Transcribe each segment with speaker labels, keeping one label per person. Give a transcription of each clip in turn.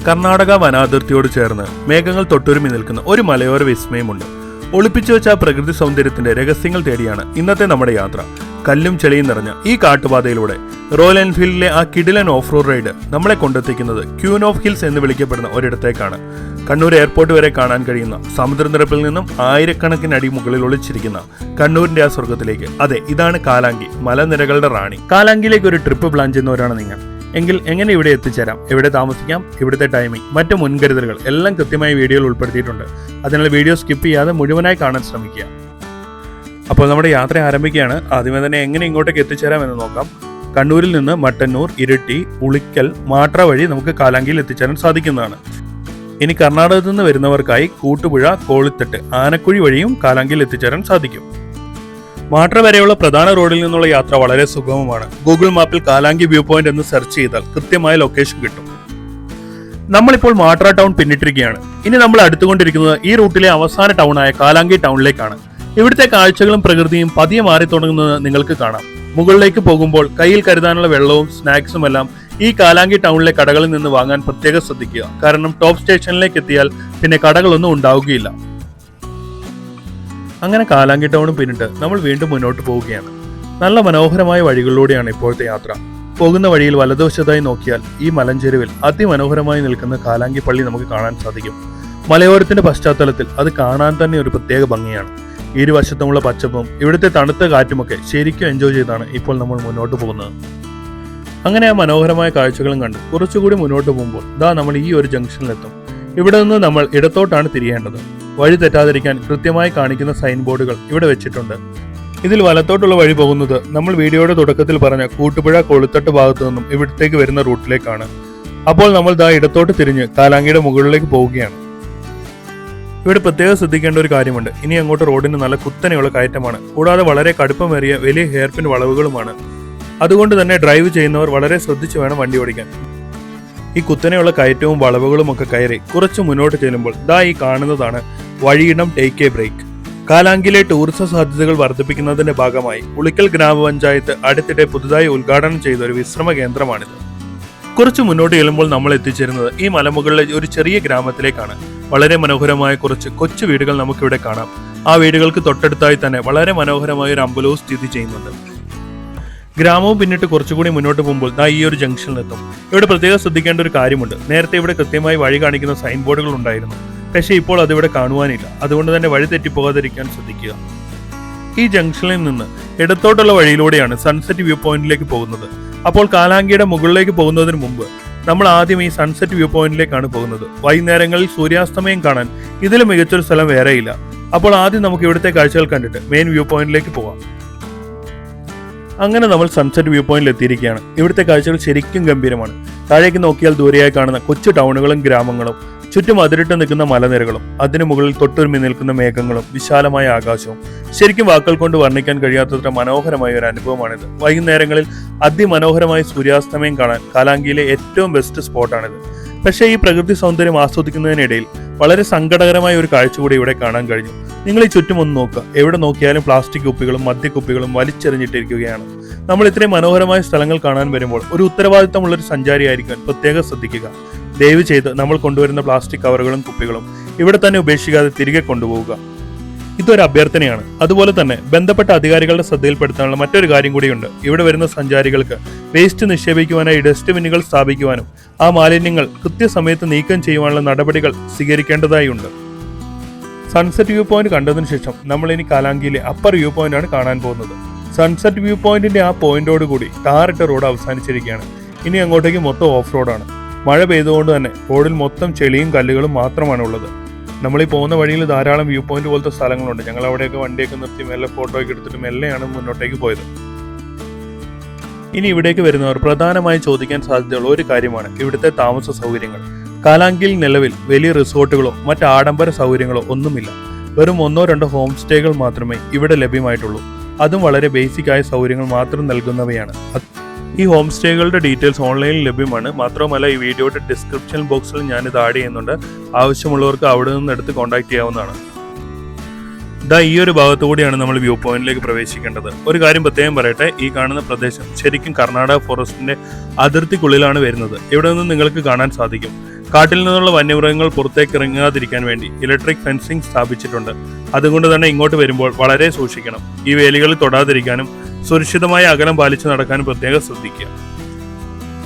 Speaker 1: കർണാടക വനാതിർത്തിയോട് ചേർന്ന് മേഘങ്ങൾ തൊട്ടുരുമി നിൽക്കുന്ന ഒരു മലയോര വിസ്മയമുണ്ട്. ഒളിപ്പിച്ചു വെച്ച ആ പ്രകൃതി സൗന്ദര്യത്തിന്റെ രഹസ്യങ്ങൾ തേടിയാണ് ഇന്നത്തെ നമ്മുടെ യാത്ര. കല്ലും ചെളിയും നിറഞ്ഞ ഈ കാട്ടുപാതയിലൂടെ റോയൽ എൻഫീൽഡിലെ ആ കിടിലൻ ഓഫ് റോഡ് റൈഡ് നമ്മളെ കൊണ്ടെത്തിക്കുന്നത് ക്യൂൻ ഓഫ് ഹിൽസ് എന്ന് വിളിക്കപ്പെടുന്ന ഒരിടത്തേക്കാണ്. കണ്ണൂർ എയർപോർട്ട് വരെ കാണാൻ കഴിയുന്ന സമുദ്രനിരപ്പിൽ നിന്നും ആയിരക്കണക്കിന് അടി മുകളിൽ ഒളിച്ചിരിക്കുന്ന കണ്ണൂരിന്റെ ആ സ്വർഗത്തിലേക്ക്. അതെ, ഇതാണ് കാലാങ്കി, മലനിരകളുടെ റാണി. കാലാങ്കിയിലേക്ക് ഒരു ട്രിപ്പ് പ്ലാൻ ചെയ്യുന്നവരാണ് നിങ്ങൾ എങ്കിൽ എങ്ങനെ ഇവിടെ എത്തിച്ചേരാം, എവിടെ താമസിക്കാം, ഇവിടുത്തെ ടൈമിംഗ്, മറ്റു മുൻകരുതലുകൾ എല്ലാം കൃത്യമായി വീഡിയോയിൽ ഉൾപ്പെടുത്തിയിട്ടുണ്ട്. അതിനാൽ വീഡിയോ സ്കിപ്പ് ചെയ്യാതെ മുഴുവനായി കാണാൻ ശ്രമിക്കുക. അപ്പോൾ നമ്മുടെ യാത്ര ആരംഭിക്കുകയാണ്. ആദ്യമേ തന്നെ എങ്ങനെ ഇങ്ങോട്ടേക്ക് എത്തിച്ചേരാമെന്ന് നോക്കാം. കണ്ണൂരിൽ നിന്ന് മട്ടന്നൂർ, ഇരിട്ടി, ഉളിക്കൽ, മാട്ര വഴി നമുക്ക് കാലാങ്കിയിൽ എത്തിച്ചേരാൻ സാധിക്കുന്നതാണ്. ഇനി കർണാടകത്തിൽ നിന്ന് വരുന്നവർക്കായി കൂട്ടുപുഴ, കോളിത്തട്ട്, ആനക്കുഴി വഴിയും കാലാങ്കിയിൽ എത്തിച്ചേരാൻ സാധിക്കും. മാട്ര വരെയുള്ള പ്രധാന റോഡിൽ നിന്നുള്ള യാത്ര വളരെ സുഗമമാണ്. ഗൂഗിൾ മാപ്പിൽ കാലാങ്കി വ്യൂ പോയിന്റ് എന്ന് സെർച്ച് ചെയ്താൽ കൃത്യമായ ലൊക്കേഷൻ കിട്ടും. നമ്മളിപ്പോൾ മാട്ര ടൗൺ പിന്നിട്ടിരിക്കുകയാണ്. ഇനി നമ്മൾ അടുത്തുകൊണ്ടിരിക്കുന്നത് ഈ റൂട്ടിലെ അവസാന ടൗണായ കാലാങ്കി ടൗണിലേക്കാണ്. ഇവിടുത്തെ കാഴ്ചകളും പ്രകൃതിയും പതിയെ മാറി തുടങ്ങുന്നത് നിങ്ങൾക്ക് കാണാം. മുകളിലേക്ക് പോകുമ്പോൾ കയ്യിൽ കരുതാനുള്ള വെള്ളവും സ്നാക്സും എല്ലാം ഈ കാലാങ്കി ടൗണിലെ കടകളിൽ നിന്ന് വാങ്ങാൻ പ്രത്യേകം ശ്രദ്ധിക്കുക. കാരണം ടോപ്പ് സ്റ്റേഷനിലേക്ക് എത്തിയാൽ പിന്നെ കടകളൊന്നും ഉണ്ടാവുകയില്ല. അങ്ങനെ കാലാങ്കി ടൗണും പിന്നിട്ട് നമ്മൾ വീണ്ടും മുന്നോട്ട് പോവുകയാണ്. നല്ല മനോഹരമായ വഴികളിലൂടെയാണ് ഇപ്പോഴത്തെ യാത്ര. പോകുന്ന വഴിയിൽ വലതുവശത്തായി നോക്കിയാൽ ഈ മലഞ്ചെരുവിൽ അതിമനോഹരമായി നിൽക്കുന്ന കാലാങ്കി പള്ളി നമുക്ക് കാണാൻ സാധിക്കും. മലയോരത്തിന്റെ പശ്ചാത്തലത്തിൽ അത് കാണാൻ തന്നെ ഒരു പ്രത്യേക ഭംഗിയാണ്. ഇരുവശത്തുമുള്ള പച്ചപ്പും ഇവിടുത്തെ തണുത്ത കാറ്റുമൊക്കെ ശരിക്കും എൻജോയ് ചെയ്താണ് ഇപ്പോൾ നമ്മൾ മുന്നോട്ട് പോകുന്നത്. അങ്ങനെ ആ മനോഹരമായ കാഴ്ചകളും കണ്ട് കുറച്ചുകൂടി മുന്നോട്ട് പോകുമ്പോൾ നമ്മൾ ഈ ഒരു ജംഗ്ഷനിലെത്തും. ഇവിടെ നിന്ന് നമ്മൾ ഇടത്തോട്ടാണ് തിരിയേണ്ടത്. വഴി തെറ്റാതിരിക്കാൻ കൃത്യമായി കാണിക്കുന്ന സൈൻ ബോർഡുകൾ ഇവിടെ വെച്ചിട്ടുണ്ട്. ഇതിൽ വലത്തോട്ടുള്ള വഴി പോകുന്നത് നമ്മൾ വീഡിയോയുടെ തുടക്കത്തിൽ പറഞ്ഞ കൂട്ടുപുഴ, കൊളുത്തട്ട് ഭാഗത്തു നിന്നും ഇവിടത്തേക്ക് വരുന്ന റൂട്ടിലേക്കാണ്. അപ്പോൾ നമ്മൾ ഇടത്തോട്ട് തിരിഞ്ഞ് കാലാങ്കിയുടെ മുകളിലേക്ക് പോവുകയാണ്. ഇവിടെ പ്രത്യേകം ശ്രദ്ധിക്കേണ്ട ഒരു കാര്യമുണ്ട്. ഇനി അങ്ങോട്ട് റോഡിന് നല്ല കുത്തനെയുള്ള കയറ്റമാണ്. കൂടാതെ വളരെ കടുപ്പമേറിയ വലിയ ഹെയർപിൻ വളവുകളുമാണ്. അതുകൊണ്ട് തന്നെ ഡ്രൈവ് ചെയ്യുന്നവർ വളരെ ശ്രദ്ധിച്ചു വേണം വണ്ടി ഓടിക്കാൻ. ഈ കുത്തനെയുള്ള കയറ്റവും വളവുകളും ഒക്കെ കയറി കുറച്ച് മുന്നോട്ട് ചെല്ലുമ്പോൾ ഈ കാണുന്നതാണ് വഴിയിടം ടേക്ക് എ ബ്രേക്ക്. കാലാങ്കിലെ ടൂറിസം സാധ്യതകൾ വർദ്ധിപ്പിക്കുന്നതിന്റെ ഭാഗമായി ഉളിക്കൽ ഗ്രാമപഞ്ചായത്ത് അടുത്തിടെ പുതുതായി ഉദ്ഘാടനം ചെയ്ത ഒരു വിശ്രമ കേന്ദ്രമാണിത്. കുറച്ച് മുന്നോട്ട് ചെല്ലുമ്പോൾ നമ്മൾ എത്തിച്ചേരുന്നത് ഈ മലമുകളിലെ ഒരു ചെറിയ ഗ്രാമത്തിലേക്കാണ്. വളരെ മനോഹരമായ കുറച്ച് കൊച്ചു വീടുകൾ നമുക്കിവിടെ കാണാം. ആ വീടുകൾക്ക് തൊട്ടടുത്തായി തന്നെ വളരെ മനോഹരമായ ഒരു അമ്പലവും സ്ഥിതി ചെയ്യുന്നുണ്ട്. ഗ്രാമവും പിന്നിട്ട് കുറച്ചുകൂടി മുന്നോട്ട് പോകുമ്പോൾ ഈ ഒരു ജംഗ്ഷനിലെത്തും. ഇവിടെ പ്രത്യേകം ശ്രദ്ധിക്കേണ്ട ഒരു കാര്യമുണ്ട്. നേരത്തെ ഇവിടെ കൃത്യമായി വഴി കാണിക്കുന്ന സൈൻ ബോർഡുകൾ ഉണ്ടായിരുന്നു. പക്ഷേ ഇപ്പോൾ അതിവിടെ കാണുവാനില്ല. അതുകൊണ്ട് തന്നെ വഴി തെറ്റിപ്പോകാതിരിക്കാൻ ശ്രദ്ധിക്കുക. ഈ ജംഗ്ഷനിൽ നിന്ന് ഇടത്തോട്ടുള്ള വഴിയിലൂടെയാണ് സൺസെറ്റ് വ്യൂ പോയിന്റിലേക്ക് പോകുന്നത്. അപ്പോൾ കാലാങ്കിയുടെ മുകളിലേക്ക് പോകുന്നതിന് മുമ്പ് നമ്മൾ ആദ്യം ഈ സൺസെറ്റ് വ്യൂ പോയിന്റിലേക്കാണ് പോകുന്നത്. വൈകുന്നേരങ്ങളിൽ സൂര്യാസ്തമയം കാണാൻ ഇതിലും മികച്ചൊരു സ്ഥലം വേറെയില്ല. അപ്പോൾ ആദ്യം നമുക്ക് ഇവിടുത്തെ കാഴ്ചകൾ കണ്ടിട്ട് മെയിൻ വ്യൂ പോയിന്റിലേക്ക് പോകാം. അങ്ങനെ നമ്മൾ സൺസെറ്റ് വ്യൂ പോയിന്റിൽ എത്തിയിരിക്കുകയാണ്. ഇവിടുത്തെ കാഴ്ചകൾ ശരിക്കും ഗംഭീരമാണ്. താഴേക്ക് നോക്കിയാൽ ദൂരെയായി കാണുന്ന കൊച്ചു ടൗണുകളും ഗ്രാമങ്ങളും, ചുറ്റും അതിരിട്ട് നിൽക്കുന്ന മലനിരകളും, അതിനു മുകളിൽ തൊട്ടുരുമി നിൽക്കുന്ന മേഘങ്ങളും, വിശാലമായ ആകാശവും. ശരിക്കും വാക്കുകൾ കൊണ്ട് വർണ്ണിക്കാൻ കഴിയാത്തത്ര മനോഹരമായ ഒരു അനുഭവമാണിത്. വൈകുന്നേരങ്ങളിൽ അതിമനോഹരമായ സൂര്യാസ്തമയം കാണാൻ കാലാങ്കിയിലെ ഏറ്റവും ബെസ്റ്റ് സ്പോട്ടാണിത്. പക്ഷേ ഈ പ്രകൃതി സൗന്ദര്യം ആസ്വദിക്കുന്നതിനിടയിൽ വളരെ സങ്കടകരമായ ഒരു കാഴ്ച കൂടി ഇവിടെ കാണാൻ കഴിഞ്ഞു. നിങ്ങൾ ഈ ചുറ്റും ഒന്ന് നോക്കുക. എവിടെ നോക്കിയാലും പ്ലാസ്റ്റിക് കുപ്പികളും മദ്യക്കുപ്പികളും വലിച്ചെറിഞ്ഞിട്ടിരിക്കുകയാണ്. നമ്മൾ ഇത്രയും മനോഹരമായ സ്ഥലങ്ങൾ കാണാൻ വരുമ്പോൾ ഒരു ഉത്തരവാദിത്തമുള്ളൊരു സഞ്ചാരിയായിരിക്കാൻ പ്രത്യേകം ശ്രദ്ധിക്കുക. ദയവ് ചെയ്ത് നമ്മൾ കൊണ്ടുവരുന്ന പ്ലാസ്റ്റിക് കവറുകളും കുപ്പികളും ഇവിടെ തന്നെ ഉപേക്ഷിക്കാതെ തിരികെ കൊണ്ടുപോവുക. ഇതൊരു അഭ്യർത്ഥനയാണ്. അതുപോലെ തന്നെ ബന്ധപ്പെട്ട അധികാരികളുടെ ശ്രദ്ധയിൽപ്പെടുത്താനുള്ള മറ്റൊരു കാര്യം കൂടിയുണ്ട്. ഇവിടെ വരുന്ന സഞ്ചാരികൾക്ക് വേസ്റ്റ് നിക്ഷേപിക്കുവാനായി ഡസ്റ്റ്ബിന്നുകൾ സ്ഥാപിക്കുവാനും ആ മാലിന്യങ്ങൾ കൃത്യസമയത്ത് നീക്കം ചെയ്യുവാനുള്ള നടപടികൾ സ്വീകരിക്കേണ്ടതായി ഉണ്ട്. സൺസെറ്റ് വ്യൂ പോയിന്റ് കണ്ടതിനു ശേഷം നമ്മൾ ഇനി കാലാങ്കിയിലെ അപ്പർ വ്യൂ പോയിന്റ് ആണ് കാണാൻ പോകുന്നത്. സൺസെറ്റ് വ്യൂ പോയിന്റിന്റെ ആ പോയിന്റോട് കൂടി ടാറിട്ട റോഡ് അവസാനിച്ചിരിക്കുകയാണ്. ഇനി അങ്ങോട്ടേക്ക് മൊത്തം ഓഫ് റോഡാണ്. മഴ പെയ്തുകൊണ്ട് തന്നെ റോഡിൽ മൊത്തം ചെളിയും കല്ലുകളും മാത്രമാണ് ഉള്ളത്. നമ്മളീ പോകുന്ന വഴിയിൽ ധാരാളം വ്യൂ പോയിന്റ് പോലത്തെ സ്ഥലങ്ങളുണ്ട്. ഞങ്ങൾ അവിടെയൊക്കെ വണ്ടിയൊക്കെ നിർത്തി മെല്ലെ ഫോട്ടോ ഒക്കെ എടുത്തിട്ട് മെല്ലെയാണ് മുന്നോട്ടേക്ക് പോയത്. ഇനി ഇവിടേക്ക് വരുന്നവർ പ്രധാനമായി ചോദിക്കാൻ സാധ്യതയുള്ള ഒരു കാര്യമാണ് ഇവിടുത്തെ താമസ സൗകര്യങ്ങൾ. കാലാങ്കിയിൽ നിലവിൽ വലിയ റിസോർട്ടുകളോ മറ്റ് ആഡംബര സൗകര്യങ്ങളോ ഒന്നുമില്ല. വെറും 1-2 ഹോം സ്റ്റേകൾ മാത്രമേ ഇവിടെ ലഭ്യമായിട്ടുള്ളൂ. അതും വളരെ ബേസിക് ആയ സൗകര്യങ്ങൾ മാത്രം നൽകുന്നവയാണ്. ഈ ഹോം സ്റ്റേകളുടെ ഡീറ്റെയിൽസ് ഓൺലൈനിൽ ലഭ്യമാണ്. മാത്രമല്ല ഈ വീഡിയോയുടെ ഡിസ്ക്രിപ്ഷൻ ബോക്സിൽ ഞാനിത് ആഡ് ചെയ്യുന്നുണ്ട്. ആവശ്യമുള്ളവർക്ക് അവിടെ നിന്ന് എടുത്ത് കോൺടാക്ട് ചെയ്യാവുന്നതാണ്. ഈ ഒരു ഭാഗത്തു കൂടിയാണ് നമ്മൾ വ്യൂ പോയിന്റിലേക്ക് പ്രവേശിക്കേണ്ടത്. ഒരു കാര്യം പ്രത്യേകം പറയട്ടെ, ഈ കാണുന്ന പ്രദേശം ശരിക്കും കർണാടക ഫോറസ്റ്റിന്റെ അതിർത്തിക്കുള്ളിലാണ് വരുന്നത്. ഇവിടെ നിന്ന് നിങ്ങൾക്ക് കാണാൻ സാധിക്കും കാട്ടിൽ നിന്നുള്ള വന്യമൃഗങ്ങൾ പുറത്തേക്ക് ഇറങ്ങാതിരിക്കാൻ വേണ്ടി ഇലക്ട്രിക് ഫെൻസിംഗ് സ്ഥാപിച്ചിട്ടുണ്ട്. അതുകൊണ്ട് തന്നെ ഇങ്ങോട്ട് വരുമ്പോൾ വളരെ സൂക്ഷിക്കണം. ഈ വേലികളിൽ തൊടാതിരിക്കാനും സുരക്ഷിതമായ അകലം പാലിച്ച് നടക്കാനും പ്രത്യേകം ശ്രദ്ധിക്കുക.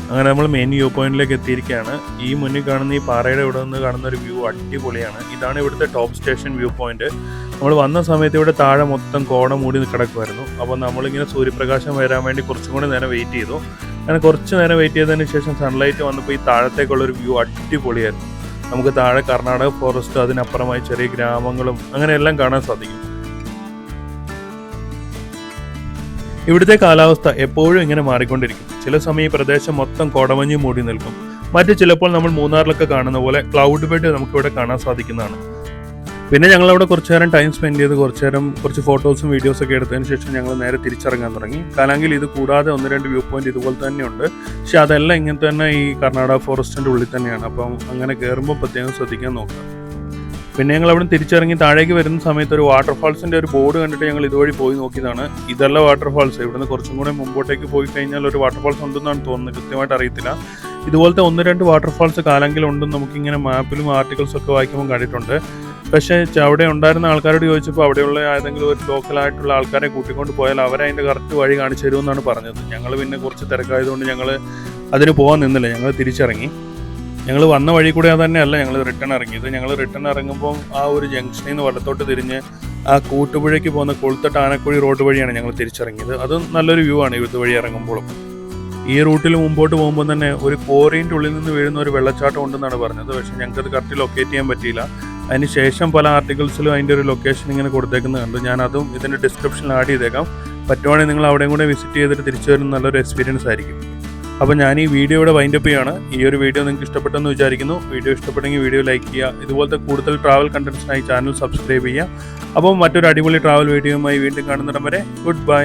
Speaker 1: അങ്ങനെ നമ്മൾ മെയിൻ വ്യൂ പോയിന്റിലേക്ക് എത്തിയിരിക്കുകയാണ്. ഈ മുന്നിൽ കാണുന്ന ഈ പാറയുടെ ഇവിടെ നിന്ന് കാണുന്ന ഒരു വ്യൂ അടിപൊളിയാണ്. ഇതാണ് ഇവിടുത്തെ ടോപ്പ് സ്റ്റേഷൻ വ്യൂ പോയിന്റ്. നമ്മൾ വന്ന സമയത്ത് ഇവിടെ താഴെ മൊത്തം കോട മൂടി കിടക്കുമായിരുന്നു. അപ്പോൾ നമ്മളിങ്ങനെ സൂര്യപ്രകാശം വരാൻ വേണ്ടി കുറച്ചും കൂടി നേരം വെയിറ്റ് ചെയ്തു. അങ്ങനെ കുറച്ച് നേരം വെയിറ്റ് ചെയ്തതിന് ശേഷം സൺലൈറ്റ് വന്നപ്പോൾ ഈ താഴത്തേക്കുള്ളൊരു വ്യൂ അടിപൊളിയായിരുന്നു. നമുക്ക് താഴെ കർണാടക ഫോറസ്റ്റ്, അതിനപ്പുറമായി ചെറിയ ഗ്രാമങ്ങളും അങ്ങനെയെല്ലാം കാണാൻ സാധിക്കും. ഇവിടുത്തെ കാലാവസ്ഥ എപ്പോഴും ഇങ്ങനെ മാറിക്കൊണ്ടിരിക്കും. ചില സമയം ഈ പ്രദേശം മൊത്തം കോടമഞ്ഞ് മൂടി നിൽക്കും. മറ്റു ചിലപ്പോൾ നമ്മൾ മൂന്നാറിലൊക്കെ കാണുന്ന പോലെ ക്ലൗഡ് ബെഡ് നമുക്കിവിടെ കാണാൻ സാധിക്കുന്നതാണ്. പിന്നെ ഞങ്ങളവിടെ കുറച്ചു നേരം ടൈം സ്പെൻഡ് ചെയ്ത് കുറച്ച് ഫോട്ടോസും വീഡിയോസൊക്കെ എടുത്തതിന് ശേഷം ഞങ്ങൾ നേരെ തിരിച്ചിറങ്ങാൻ തുടങ്ങി. കാലാങ്കിൽ ഇത് കൂടാതെ 1-2 വ്യൂ പോയിന്റ് ഇതുപോലെ തന്നെയുണ്ട്. പക്ഷെ അതെല്ലാം ഇങ്ങനെ തന്നെ ഈ കർണാടക ഫോറസ്റ്റിൻ്റെ ഉള്ളിൽ തന്നെയാണ്. അപ്പം അങ്ങനെ കയറുമ്പോൾ പ്രത്യേകം ശ്രദ്ധിക്കാൻ നോക്കുക. പിന്നെ ഞങ്ങൾ അവിടെ തിരിച്ചിറങ്ങി താഴേക്ക് വരുന്ന സമയത്ത് ഒരു വാട്ടർഫാൾസിൻ്റെ ഒരു ബോർഡ് കണ്ടിട്ട് ഞങ്ങൾ ഇതുവഴി പോയി നോക്കിയതാണ്. ഇതല്ല വാട്ടർഫാൾസ്. ഇവിടുന്ന് കുറച്ചും കൂടെ മുമ്പോട്ടേക്ക് പോയി കഴിഞ്ഞാൽ ഒരു വാട്ടർഫാൾസ് ഉണ്ടെന്നാണ് തോന്നുന്നത്. കൃത്യമായിട്ട് അറിയത്തില്ല. ഇതുപോലത്തെ 1-2 വാട്ടർഫാൾസ് കാലെങ്കിലും നമുക്കിങ്ങനെ മാപ്പിലും ആർട്ടിക്കിൾസൊക്കെ വായിക്കുമ്പോൾ കണ്ടിട്ടുണ്ട്. പക്ഷേ അവിടെ ഉണ്ടായിരുന്ന ആൾക്കാരോട് ചോദിച്ചപ്പോൾ അവിടെയുള്ള ഏതെങ്കിലും ഒരു ലോക്കലായിട്ടുള്ള ആൾക്കാരെ കൂട്ടിക്കൊണ്ട് പോയാൽ അവരതിൻ്റെ കറക്റ്റ് വഴി കാണിച്ചു തരുമെന്നാണ് പറഞ്ഞത്. ഞങ്ങൾ പിന്നെ കുറച്ച് തിരക്കായതുകൊണ്ട് ഞങ്ങൾ അതിന് പോകാൻ നിന്നില്ല. ഞങ്ങൾ തിരിച്ചിറങ്ങി. ഞങ്ങൾ വന്ന വഴി കൂടെ തന്നെയല്ല ഞങ്ങൾ റിട്ടേൺ ഇറങ്ങിയത്. ഞങ്ങൾ റിട്ടേൺ ഇറങ്ങുമ്പോൾ ആ ഒരു ജംഗ്ഷനിൽ നിന്ന് വലത്തോട്ട് തിരിഞ്ഞ് ആ കൂട്ടുപുഴയ്ക്ക് പോകുന്ന കൊളുത്തട്ട് ആനക്കുഴി റോഡ് വഴിയാണ് ഞങ്ങൾ തിരിച്ചിറങ്ങിയത്. അതും നല്ലൊരു വ്യൂ ആണ് ഇത് വഴി ഇറങ്ങുമ്പോഴും. ഈ റൂട്ടിൽ മുമ്പോട്ട് പോകുമ്പോൾ തന്നെ ഒരു കോറിൻ്റെ ഉള്ളിൽ നിന്ന് വീഴുന്ന ഒരു വെള്ളച്ചാട്ടം ഉണ്ടെന്നാണ് പറഞ്ഞത്. പക്ഷേ ഞങ്ങൾക്കത് കറക്റ്റ് ലൊക്കേറ്റ് ചെയ്യാൻ പറ്റിയില്ല. അതിന് ശേഷം പല ആർട്ടിക്കിൾസിലും അതിൻ്റെ ഒരു ലൊക്കേഷൻ ഇങ്ങനെ കൊടുത്തേക്കുന്നത് കണ്ട്. ഞാനതും ഇതിൻ്റെ ഡിസ്ക്രിപ്ഷനിൽ ആഡ് ചെയ്തേക്കാം. പറ്റുവാണെങ്കിൽ നിങ്ങൾ അവിടെയും കൂടെ വിസിറ്റ് ചെയ്തിട്ട് തിരിച്ചു വരുന്ന നല്ലൊരു എക്സ്പീരിയൻസ് ആയിരിക്കും. അപ്പോൾ ഞാൻ ഈ വീഡിയോ ഇവിടെ വൈൻഡപ്പ് ചെയ്യുകയാണ്. ഈ ഒരു വീഡിയോ നിങ്ങൾക്ക് ഇഷ്ടപ്പെട്ടെന്ന് വിചാരിക്കുന്നു. വീഡിയോ ഇഷ്ടപ്പെട്ടെങ്കിൽ വീഡിയോ ലൈക്ക് ചെയ്യുക. ഇതുപോലത്തെ കൂടുതൽ ട്രാവൽ കണ്ടന്റ്സിനായി ചാനൽ സബ്സ്ക്രൈബ് ചെയ്യുക. അപ്പോൾ മറ്റൊരു അടിപൊളി ട്രാവൽ വീഡിയോയുമായി വീണ്ടും കാണുന്നിടം വരെ ഗുഡ് ബൈ.